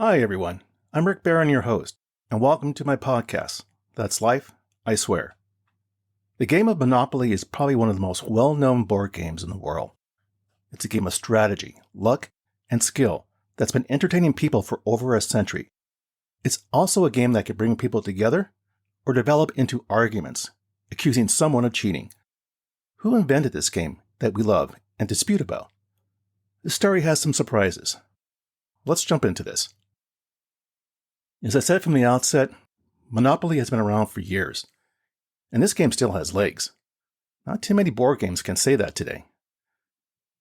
Hi, everyone. I'm Rick Barron, your host, and welcome to my podcast, That's Life, I Swear. The game of Monopoly is probably one of the most well-known board games in the world. It's a game of strategy, luck, and skill that's been entertaining people for over a century. It's also a game that can bring people together or develop into arguments, accusing someone of cheating. Who invented this game that we love and dispute about? This story has some surprises. Let's jump into this. As I said from the outset, Monopoly has been around for years, and this game still has legs. Not too many board games can say that today.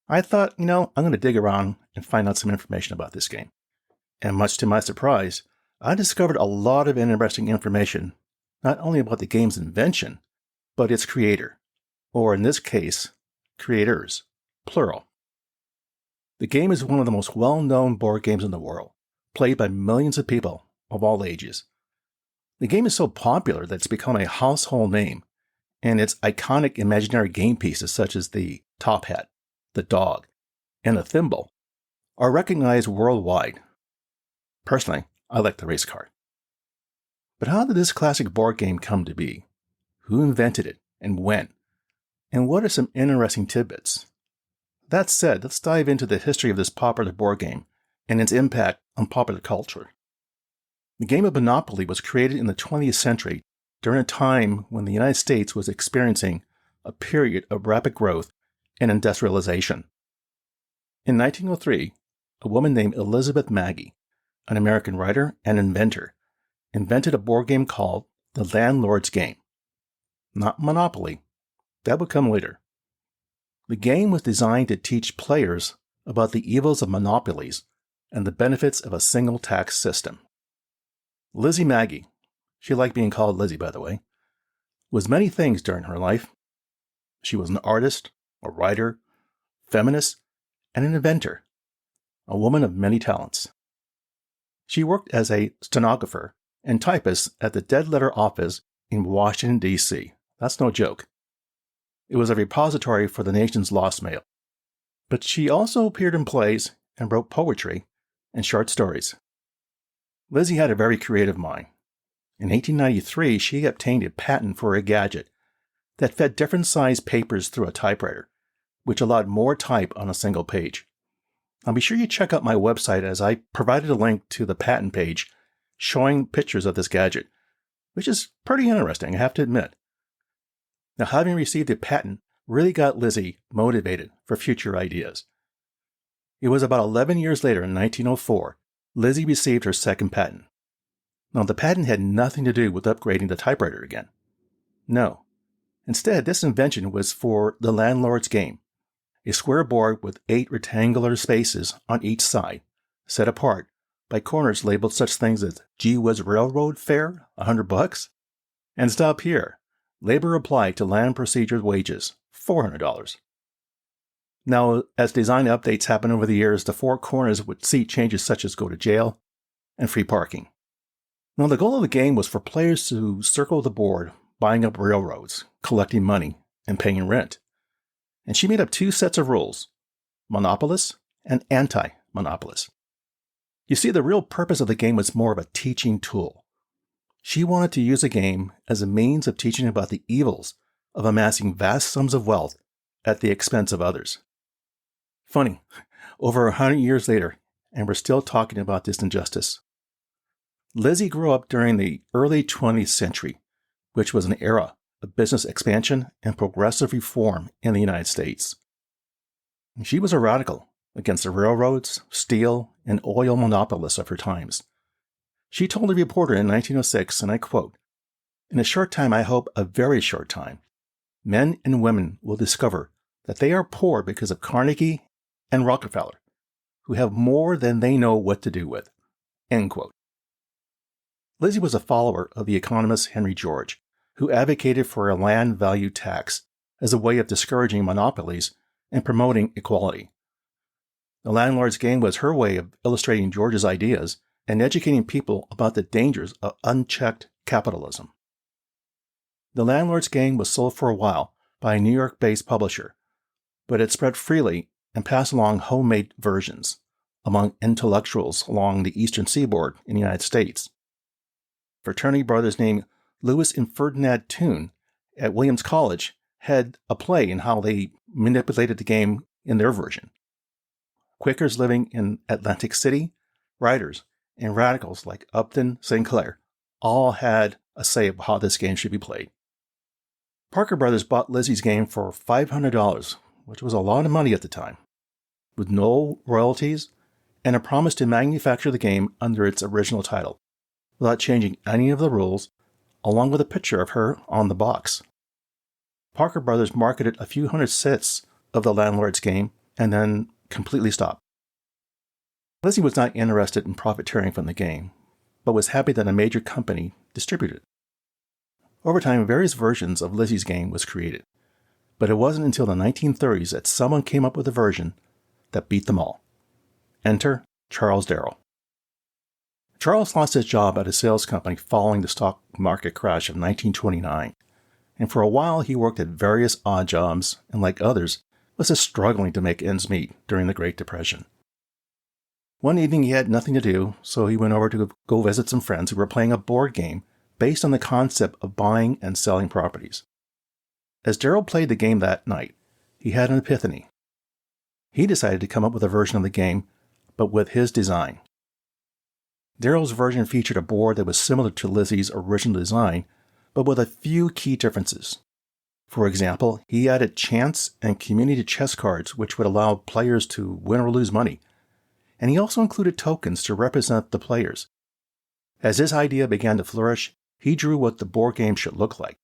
I thought, I'm going to dig around and find out some information about this game. And much to my surprise, I discovered a lot of interesting information, not only about the game's invention, but its creator, or in this case, creators, plural. The game is one of the most well-known board games in the world, played by millions of people of all ages. The game is so popular that it's become a household name, and its iconic imaginary game pieces such as the top hat, the dog, and the thimble are recognized worldwide. Personally, I like the race card. But how did this classic board game come to be? Who invented it and when? And what are some interesting tidbits? That said, let's dive into the history of this popular board game and its impact on popular culture. The game of Monopoly was created in the 20th century during a time when the United States was experiencing a period of rapid growth and industrialization. In 1903, a woman named Elizabeth Magie, an American writer and inventor, invented a board game called the Landlord's Game. Not Monopoly. That would come later. The game was designed to teach players about the evils of monopolies and the benefits of a single tax system. Lizzie Magie, she liked being called Lizzie, by the way, was many things during her life. She was an artist, a writer, feminist, and an inventor, a woman of many talents. She worked as a stenographer and typist at the Dead Letter Office in Washington, D.C. That's no joke. It was a repository for the nation's lost mail. But she also appeared in plays and wrote poetry and short stories. Lizzie had a very creative mind. In 1893, she obtained a patent for a gadget that fed different sized papers through a typewriter, which allowed more type on a single page. Now be sure you check out my website as I provided a link to the patent page showing pictures of this gadget, which is pretty interesting, I have to admit. Now, having received a patent really got Lizzie motivated for future ideas. It was about 11 years later in 1904, Lizzie received her second patent. Now, the patent had nothing to do with upgrading the typewriter again. No. Instead, this invention was for the Landlord's Game, a square board with 8 rectangular spaces on each side, set apart by corners labeled such things as Gee Whiz Railroad Fare, $100, and Stop Here, Labor Applied to Land Procedure Wages, $400. Now, as design updates happen over the years, the 4 corners would see changes such as go to jail and free parking. Now, the goal of the game was for players to circle the board, buying up railroads, collecting money, and paying rent. And she made up 2 sets of rules, monopolists and anti-monopolists. You see, the real purpose of the game was more of a teaching tool. She wanted to use the game as a means of teaching about the evils of amassing vast sums of wealth at the expense of others. Funny, over 100 years later, and we're still talking about this injustice. Lizzie grew up during the early 20th century, which was an era of business expansion and progressive reform in the United States. She was a radical against the railroads, steel, and oil monopolists of her times. She told a reporter in 1906, and I quote, "In a short time, I hope a very short time, men and women will discover that they are poor because of Carnegie and Rockefeller, who have more than they know what to do with." End quote. Lizzie was a follower of the economist Henry George, who advocated for a land value tax as a way of discouraging monopolies and promoting equality. The Landlord's Game was her way of illustrating George's ideas and educating people about the dangers of unchecked capitalism. The Landlord's Game was sold for a while by a New York-based publisher, but it spread freely and passed along homemade versions, among intellectuals along the eastern seaboard in the United States. Fraternity brothers named Louis and Ferdinand Toone at Williams College had a play in how they manipulated the game in their version. Quakers living in Atlantic City, writers, and radicals like Upton Sinclair all had a say about how this game should be played. Parker Brothers bought Lizzie's game for $500, which was a lot of money at the time, with no royalties and a promise to manufacture the game under its original title, without changing any of the rules, along with a picture of her on the box. Parker Brothers marketed a few hundred sets of the landlord's game and then completely stopped. Lizzie was not interested in profiteering from the game, but was happy that a major company distributed it. Over time, various versions of Lizzie's game was created, but it wasn't until the 1930s that someone came up with a version that beat them all. Enter Charles Darrow. Charles lost his job at a sales company following the stock market crash of 1929, and for a while he worked at various odd jobs and, like others, was just struggling to make ends meet during the Great Depression. One evening he had nothing to do, so he went over to go visit some friends who were playing a board game based on the concept of buying and selling properties. As Darrow played the game that night, he had an epiphany. He decided to come up with a version of the game, but with his design. Darrow's version featured a board that was similar to Lizzie's original design, but with a few key differences. For example, he added chance and community chess cards, which would allow players to win or lose money, and he also included tokens to represent the players. As his idea began to flourish, he drew what the board game should look like.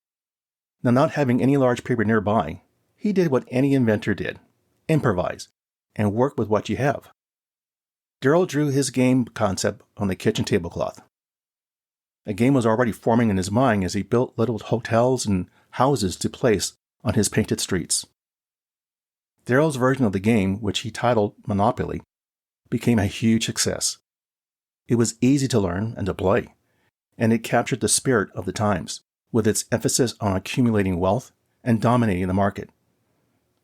Now, not having any large paper nearby, he did what any inventor did: improvise and work with what you have. Darrow drew his game concept on the kitchen tablecloth. A game was already forming in his mind as he built little hotels and houses to place on his painted streets. Darrow's version of the game, which he titled Monopoly, became a huge success. It was easy to learn and to play, and it captured the spirit of the times, with its emphasis on accumulating wealth and dominating the market.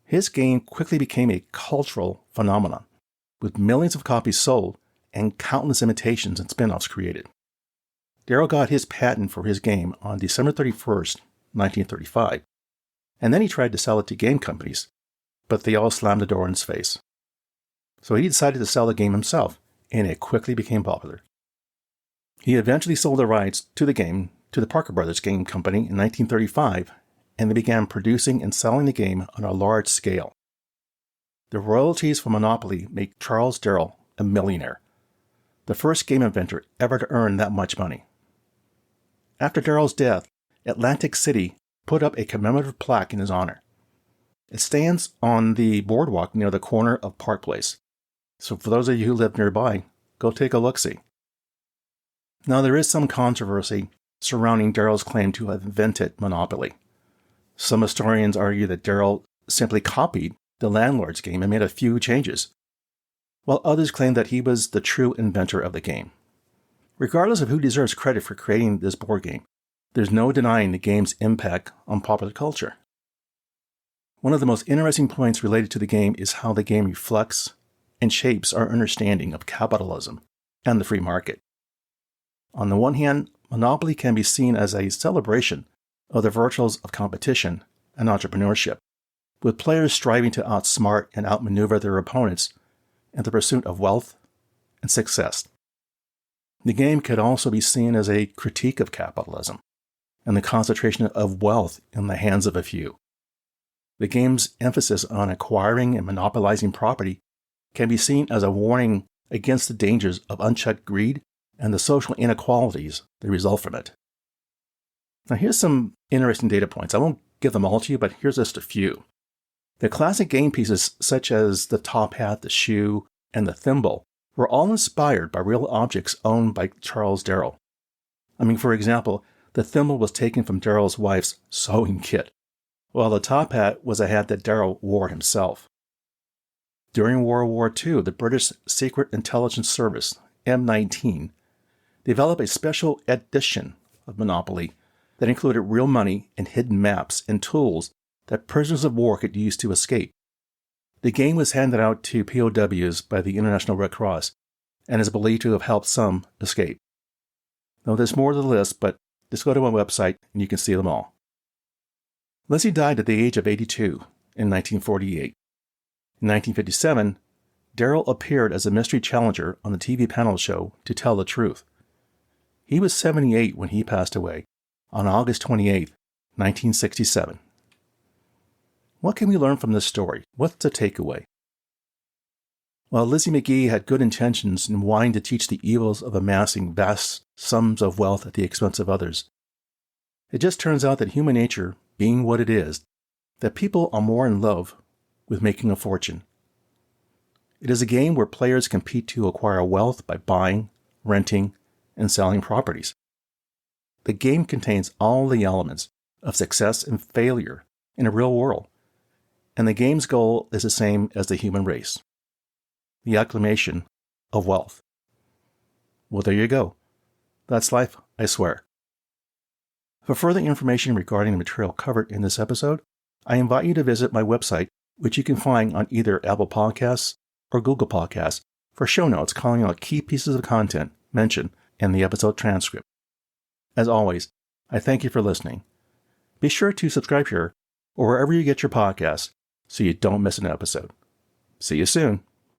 His game quickly became a cultural phenomenon, with millions of copies sold and countless imitations and spin-offs created. Darrow got his patent for his game on December 31st, 1935, and then he tried to sell it to game companies, but they all slammed the door in his face. So he decided to sell the game himself, and it quickly became popular. He eventually sold the rights to the game to the Parker Brothers Game Company in 1935, and they began producing and selling the game on a large scale. The royalties from Monopoly made Charles Darrow a millionaire, the first game inventor ever to earn that much money. After Darrow's death, Atlantic City put up a commemorative plaque in his honor. It stands on the boardwalk near the corner of Park Place. So for those of you who live nearby, go take a look-see. Now, there is some controversy surrounding Darrow's claim to have invented Monopoly. Some historians argue that Darrow simply copied the landlord's game and made a few changes, while others claim that he was the true inventor of the game. Regardless of who deserves credit for creating this board game, there's no denying the game's impact on popular culture. One of the most interesting points related to the game is how the game reflects and shapes our understanding of capitalism and the free market. On the one hand, Monopoly can be seen as a celebration of the virtues of competition and entrepreneurship, with players striving to outsmart and outmaneuver their opponents in the pursuit of wealth and success. The game could also be seen as a critique of capitalism and the concentration of wealth in the hands of a few. The game's emphasis on acquiring and monopolizing property can be seen as a warning against the dangers of unchecked greed and the social inequalities that result from it. Now, here's some interesting data points. I won't give them all to you, but here's just a few. The classic game pieces, such as the top hat, the shoe, and the thimble, were all inspired by real objects owned by Charles Darrow. For example, the thimble was taken from Darrow's wife's sewing kit, while the top hat was a hat that Darrow wore himself. During World War II, the British Secret Intelligence Service, M19, developed a special edition of Monopoly that included real money and hidden maps and tools that prisoners of war could use to escape. The game was handed out to POWs by the International Red Cross and is believed to have helped some escape. Now, there's more to the list, but just go to my website and you can see them all. Lizzie died at the age of 82 in 1948. In 1957, Darrell appeared as a mystery challenger on the TV panel show To Tell the Truth. He was 78 when he passed away on August 28, 1967. What can we learn from this story? What's the takeaway? While Lizzie McGee had good intentions in wanting to teach the evils of amassing vast sums of wealth at the expense of others, it just turns out that human nature, being what it is, that people are more in love with making a fortune. It is a game where players compete to acquire wealth by buying, renting, and selling properties. The game contains all the elements of success and failure in a real world, and the game's goal is the same as the human race: the accumulation of wealth. Well, there you go. That's life, I swear. For further information regarding the material covered in this episode, I invite you to visit my website, which you can find on either Apple Podcasts or Google Podcasts, for show notes calling out key pieces of content mentioned in the episode transcript. As always, I thank you for listening. Be sure to subscribe here or wherever you get your podcasts so you don't miss an episode. See you soon.